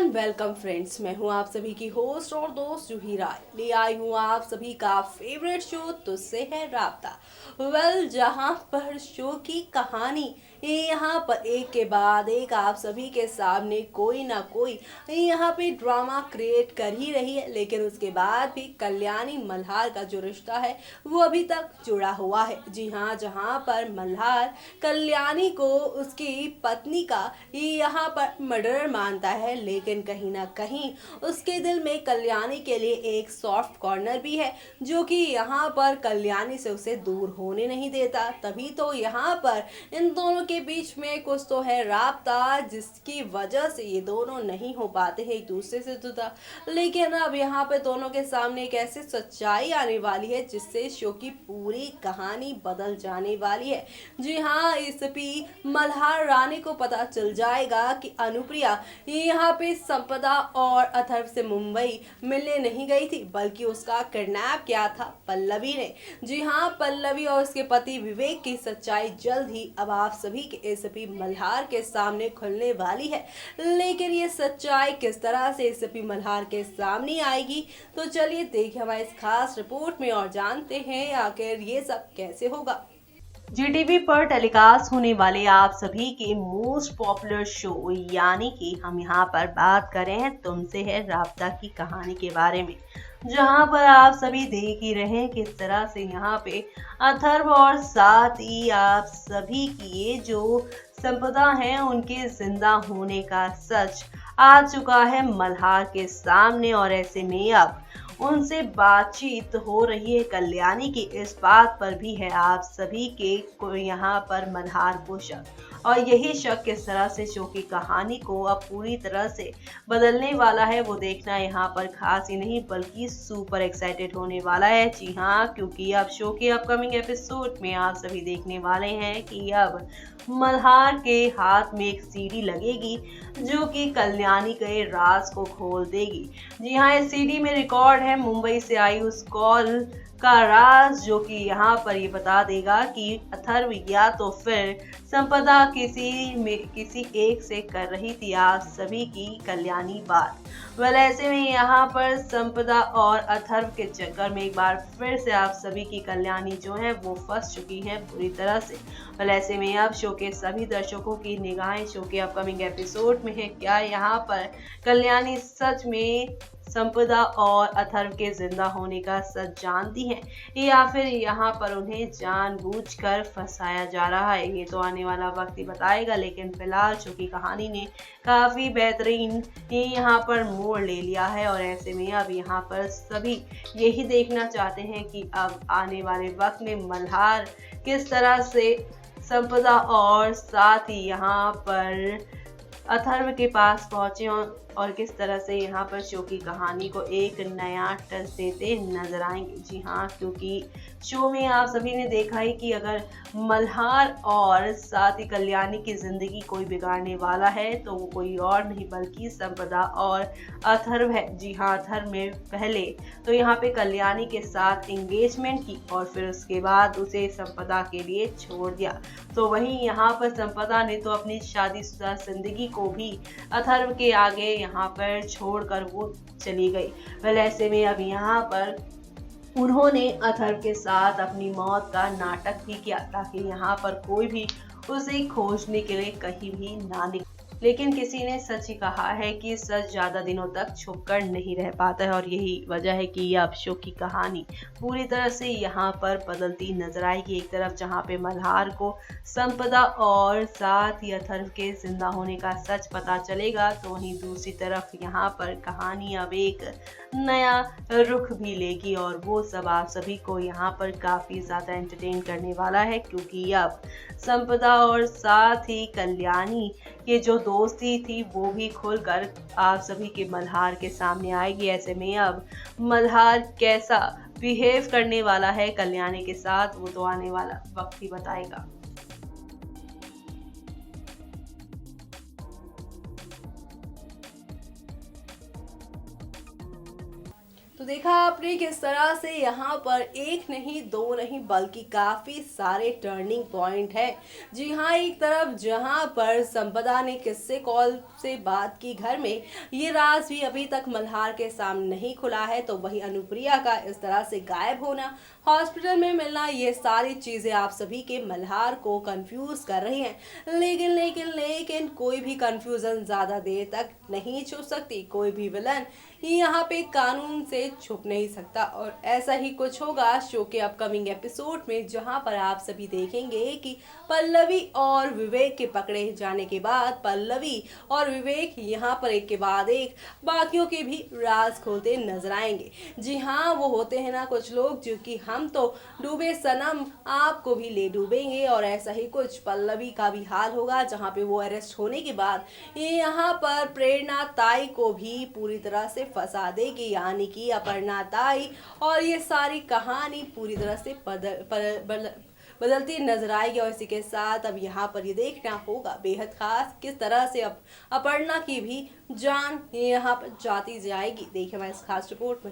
Welcome friends. मैं हूं आप सभी की होस्ट और दोस्त जूही राय। ले आई हूं आप सभी का फेवरेट शो तुझसे है राब्ता। जहां पर शो की कहानी यहाँ पर एक के बाद एक आप सभी के सामने कोई ना कोई यहाँ पे ड्रामा क्रिएट कर ही रही है, लेकिन उसके बाद भी कल्याणी मल्हार का जो रिश्ता है वो अभी तक जुड़ा हुआ है। जी हाँ, जहाँ पर मल्हार कल्याणी को उसकी पत्नी का यहाँ पर मर्डर मानता है, लेकिन कहीं ना कहीं उसके दिल में कल्याणी के लिए एक सॉफ्ट कॉर्नर भी है जो कि यहाँ पर कल्याणी से उसे दूर होने नहीं देता। तभी तो यहाँ पर इन दोनों के बीच में कुछ तो है राब्ता, जिसकी वजह से ये दोनों नहीं हो पाते हैं एक दूसरे से जुदा। लेकिन अब यहाँ पे दोनों के सामने एक ऐसी सच्चाई आने वाली है जिससे शो की पूरी कहानी बदल जाने वाली है। जी हाँ, इस पी मल्हार रानी को पता चल जाएगा कि अनुप्रिया यहाँ पे संपदा और अथर्व से मुंबई मिलने नहीं गई थी, बल्कि उसका किडनैप किया था पल्लवी ने। जी हाँ, पल्लवी और उसके पति विवेक की सच्चाई जल्द ही अब आप सभी के एसपी मल्हार के सामने खुलने वाली है। लेकिन ये सच्चाई किस तरह से एसपी मल्हार के सामने आएगी, तो चलिए देखिए हमारे इस खास रिपोर्ट में और जानते हैं आखिर ये सब कैसे होगा। जीटीवी पर टेलीकास्ट होने वाले आप सभी के मोस्ट पॉपुलर शो यानी कि हम यहाँ पर बात कर रहे हैं तुमसे है राब्ता की कहानी के बारे में, जहाँ पर आप सभी देख ही रहे हैं किस तरह से यहाँ पे अथर्व और साथ ही आप सभी की ये जो संपदा है उनके जिंदा होने का सच आ चुका है मल्हार के सामने। और ऐसे में अब उनसे बातचीत हो रही है कल्याणी की इस बात पर भी है आप सभी के को यहाँ पर मल्हार को शक। और यही शक किस तरह से शो की कहानी को अब पूरी तरह से बदलने वाला है वो देखना यहाँ पर खास ही नहीं बल्कि सुपर एक्साइटेड होने वाला है। जी हाँ, क्योंकि अब शो के अपकमिंग एपिसोड में आप सभी देखने वाले हैं कि अब मल्हार के हाथ में एक सीडी लगेगी जो कि कल्याणी के राज को खोल देगी। जी हाँ, इस सीडी में रिकॉर्ड है मुंबई से आई उस कॉल का राज जो कि यहाँ पर ये बता देगा कि अथर्व या तो फिर संपदा किसी एक से कर रही थी आप सभी की कल्याणी बात। ऐसे में यहाँ पर संपदा और अथर्व के चक्कर में एक बार फिर से आप सभी की कल्याणी जो है वो फंस चुकी है बुरी तरह से। ऐसे में अब शो के सभी दर्शकों की निगाहें शो के अपकमिंग एपिसोड में है। क्या यहाँ पर कल्याणी सच में संपदा और अथर्व के जिंदा होने का सच जानती है या फिर यहाँ पर उन्हें जानबूझकर फंसाया जा रहा है, ये तो आने वाला वक्त ही बताएगा। लेकिन फिलहाल शो की कहानी ने काफी बेहतरीन यहाँ पर मोड़ ले लिया है और ऐसे में अब यहाँ पर सभी यही देखना चाहते हैं कि अब आने वाले वक्त में मल्हार किस तरह से संपदा और साथ ही यहाँ पर अथर्व के पास पहुंचे और किस तरह से यहाँ पर शो की कहानी को एक नया टच देते नजर आएंगे। जी हाँ, क्योंकि शो में आप सभी ने देखा ही कि अगर मल्हार और साथ ही कल्याणी की जिंदगी कोई बिगाड़ने वाला है तो वो कोई और नहीं बल्कि संपदा और अथर्व है। जी हाँ, अथर्व में पहले तो यहाँ पे कल्याणी के साथ एंगेजमेंट की और फिर उसके बाद उसे संपदा के लिए छोड़ दिया। तो वहीं यहाँ पर संपदा ने तो अपनी शादीशुदा जिंदगी को भी अथर्व के आगे यहाँ पर छोड़कर वो चली गई। ऐसे में अब यहाँ पर उन्होंने अथर्व के साथ अपनी मौत का नाटक भी किया ताकि यहाँ पर कोई भी उसे खोजने के लिए कहीं भी ना निकले। लेकिन किसी ने सच ही कहा है कि सच ज्यादा दिनों तक छुप कर नहीं रह पाता है और यही वजह है कि अब शो की कहानी पूरी तरह से यहाँ पर बदलती नजर आएगी। एक तरफ जहाँ पे मल्हार को संपदा और साथ ही अथर्व के जिंदा होने का सच पता चलेगा, तो वहीं दूसरी तरफ यहाँ पर कहानी अब एक नया रुख भी लेगी और वो सब आप सभी को यहाँ पर काफी ज्यादा एंटरटेन करने वाला है। क्योंकि अब संपदा और साथ ही कल्याणी के जो दोस्ती थी वो भी खुलकर आप सभी के मल्हार के सामने आएगी। ऐसे में अब मल्हार कैसा बिहेव करने वाला है कल्याणी के साथ वो तो आने वाला वक्त ही बताएगा। तो देखा आपने किस तरह से यहाँ पर एक नहीं दो नहीं बल्कि काफी सारे टर्निंग पॉइंट है। जी हाँ, एक तरफ जहाँ पर संपदा ने किससे कॉल से बात की घर में, ये राज भी अभी तक मल्हार के सामने नहीं खुला है, तो वही अनुप्रिया का इस तरह से गायब होना, हॉस्पिटल में मिलना, ये सारी चीजें आप सभी के मल्हार को कंफ्यूज कर रही हैं। लेकिन लेकिन लेकिन कोई भी कंफ्यूजन ज्यादा देर तक नहीं छुप सकती। कोई भी विलन यहाँ पे कानून से छुप नहीं सकता, और ऐसा ही कुछ होगा शो के अपकमिंग एपिसोड में, जहां पर आप सभी देखेंगे कि पल्लवी और विवेक के पकड़े जाने के बाद पल्लवी और विवेक यहाँ पर एक के बाद एक बाकियों के भी राज खोलते नजर आएंगे। जी हाँ, वो होते हैं ना कुछ लोग जो कि हम तो डूबे सनम आपको भी ले डूबेंगे, और ऐसा ही कुछ पल्लवी का भी हाल होगा, जहाँ पे वो अरेस्ट होने के बाद ये यहाँ पर प्रेरणा ताई को भी पूरी तरह से फंसा देगी, यानी कि अपर्णा ताई, और ये सारी कहानी पूरी तरह से बदलती नजर आएगी। और इसी के साथ अब यहाँ पर ये देखना होगा बेहद खास किस तरह से अब अपर्णा की भी जान यहाँ पर जाती जाएगी। देखिए हमारे इस खास रिपोर्ट में।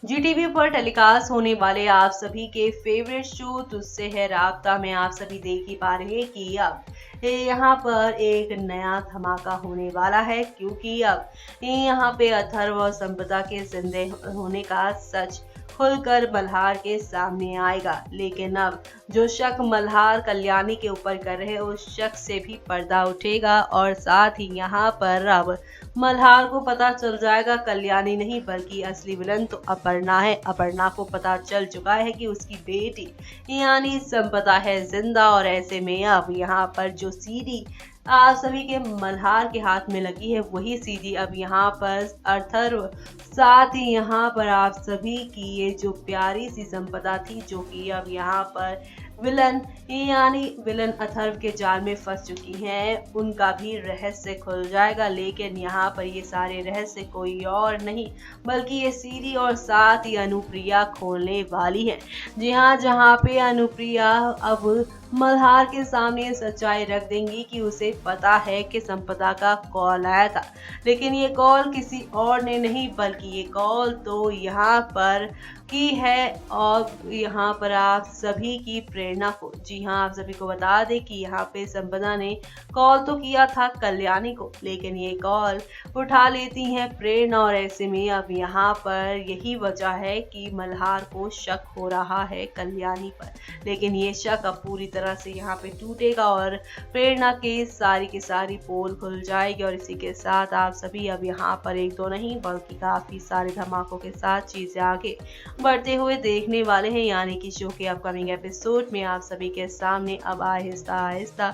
GTV पर टेलीकास्ट होने वाले आप सभी के फेवरेट शो तुझसे है राब्ता में आप सभी देख ही पा रहे हैं कि अब यहाँ पर एक नया धमाका होने वाला है, क्योंकि अब यहाँ पे अथर्व और संपदा के जिंदे होने का सच खुलकर मल्हार के सामने आएगा। लेकिन अब जो शक मल्हार कल्याणी के ऊपर कर रहे हैं, उस शक से भी पर्दा उठेगा, और साथ ही यहाँ पर अब मल्हार को पता चल जाएगा कल्याणी नहीं बल्कि असली विलन तो अपर्णा है। अपर्णा को पता चल चुका है कि उसकी बेटी यानी संपदा है जिंदा, और ऐसे में अब यहाँ पर जो सीडी आप सभी के मल्हार के हाथ में लगी है, वही सीडी अब यहाँ पर अथर्व, साथ ही यहाँ पर आप सभी की ये जो प्यारी सी संपदा थी, जो कि अब यहाँ पर विलन यानी विलन अथर्व के जाल में फंस चुकी हैं, उनका भी रहस्य खुल जाएगा। लेकिन यहाँ पर ये सारे रहस्य कोई और नहीं बल्कि ये सीरी और साथ ही अनुप्रिया खोलने वाली है। जी हाँ, जहाँ पे अनुप्रिया अब मल्हार के सामने सच्चाई रख देंगी कि उसे पता है कि संपदा का कॉल आया था, लेकिन ये कॉल किसी और ने नहीं बल्कि ये कॉल तो यहाँ पर की है, और यहाँ पर आप सभी की प्रेरणा को। जी हाँ, आप सभी को बता दें कि यहाँ पे संपदा ने कॉल तो किया था कल्याणी को, लेकिन ये कॉल उठा लेती हैं प्रेरणा, और ऐसे में अब यहाँ पर यही वजह है कि मल्हार को शक हो रहा है कल्याणी पर। लेकिन ये शक अब पूरी तरह से यहाँ पे टूटेगा और प्रेरणा की सारी पोल खुल जाएगी। और इसी के साथ आप सभी अब यहाँ पर एक दो नहीं बल्कि काफी सारे धमाकों के साथ चीजें आगे बढ़ते हुए देखने वाले हैं, यानी कि शो के अपकमिंग एपिसोड में आप सभी के सामने अब आहिस्ता आहिस्ता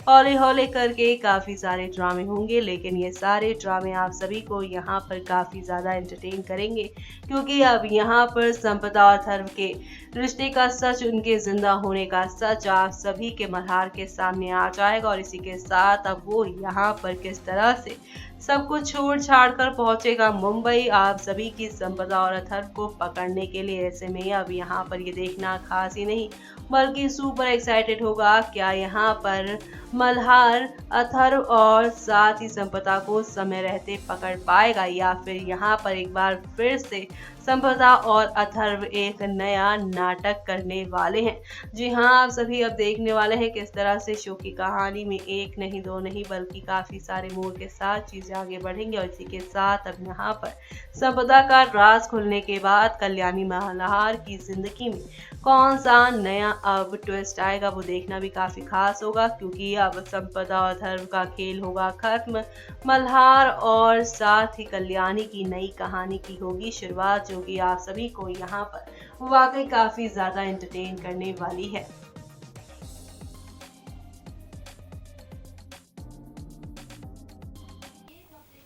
हौले हौले करके काफ़ी सारे ड्रामे होंगे। लेकिन ये सारे ड्रामे आप सभी को यहाँ पर काफ़ी ज़्यादा एंटरटेन करेंगे, क्योंकि अब यहाँ पर संपदा और अथर्व के रिश्ते का सच, उनके जिंदा होने का सच आप सभी के मल्हार के सामने आ जाएगा। और इसी के साथ अब वो यहाँ पर किस तरह से सब कुछ छोड़ छाड़ कर पहुंचेगा मुंबई आप सभी की संपदा और अथर्व को पकड़ने के लिए। ऐसे में अब यहाँ पर ये देखना खास ही नहीं बल्कि सुपर एक्साइटेड होगा, क्या यहाँ पर मल्हार अथर्व और साथ ही संपदा को समय रहते पकड़ पाएगा, या फिर यहाँ पर एक बार फिर से संपदा और अथर्व एक नया नाटक करने वाले हैं। जी हाँ, आप सभी अब देखने वाले हैं किस तरह से शो की कहानी में एक नहीं दो नहीं बल्कि काफी सारे मोड़ के साथ चीजें आगे बढ़ेंगी। और इसी के साथ अब यहाँ पर संपदा का राज खुलने के बाद कल्याणी मल्हार की जिंदगी में कौन सा नया अब ट्विस्ट आएगा, वो देखना भी काफी खास होगा, क्योंकि अब संपदा और अथर्व का खेल होगा खत्म। मल्हार और साथ ही कल्याणी की नई कहानी की होगी शुरुआत, जो कि आप सभी को यहाँ पर वाकई काफी ज्यादा एंटरटेन करने वाली है।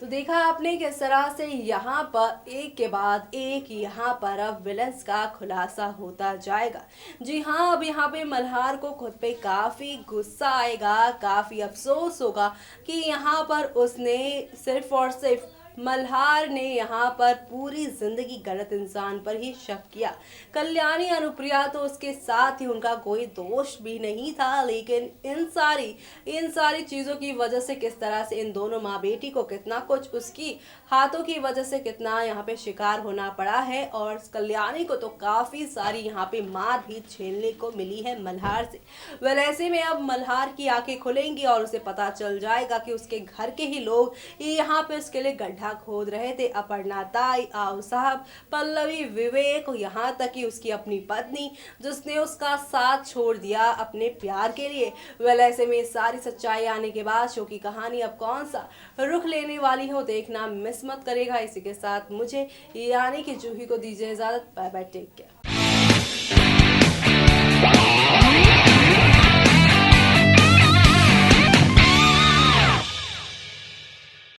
तो देखा आपने किस तरह से यहाँ पर एक के बाद एक यहाँ पर अब विलन्स का खुलासा होता जाएगा। जी हाँ, अब यहाँ पे मल्हार को खुद पे काफ़ी गुस्सा आएगा, काफ़ी अफसोस होगा कि यहाँ पर उसने सिर्फ और सिर्फ मल्हार ने यहाँ पर पूरी जिंदगी गलत इंसान पर ही शक किया। कल्याणी अनुप्रिया तो उसके साथ ही उनका कोई दोष भी नहीं था, लेकिन इन सारी चीजों की वजह से किस तरह से इन दोनों माँ बेटी को कितना कुछ उसकी हाथों की वजह से कितना यहाँ पे शिकार होना पड़ा है, और कल्याणी को तो काफी सारी यहाँ पे मार भी झेलने को मिली है मल्हार से। वेल ऐसे में अब मल्हार की आंखें खुलेंगी और उसे पता चल जाएगा कि उसके घर के ही लोग यहाँ पे उसके लिए गड्ढा खोद रहे थे। अपर्णा ताई, आओ साहब, पल्लवी, विवेक, यहाँ तक कि उसकी अपनी पत्नी जिसने उसका साथ छोड़ दिया अपने प्यार के लिए। वेल ऐसे में सारी सच्चाई आने के बाद शो की कहानी अब कौन सा रुख लेने वाली हो देखना मिस मत करेगा। इसी के साथ मुझे यानी कि जूही को दीजिए इजाजत। Bye bye, take care.